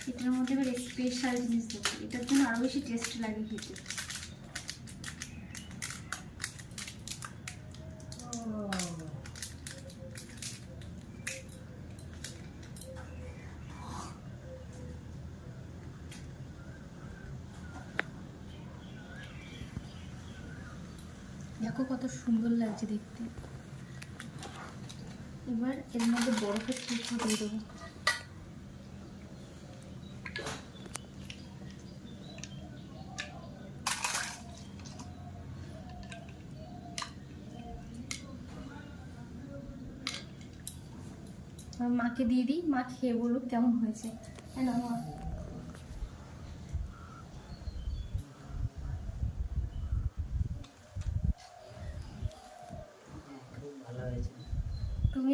এটার মধ্যে এবার স্পেশাল জিনিস দেবো, এটার জন্য আরও বেশি টেস্ট লাগে খেতে। দেখো কত সুন্দর লাগছে দেখতে। এবার এর মধ্যে বরফের টুকরো দিয়ে দেবো। মাকে দিয়ে দিই, মা খেয়ে বলুক কেমন হয়েছে। হ্যাঁ না মা।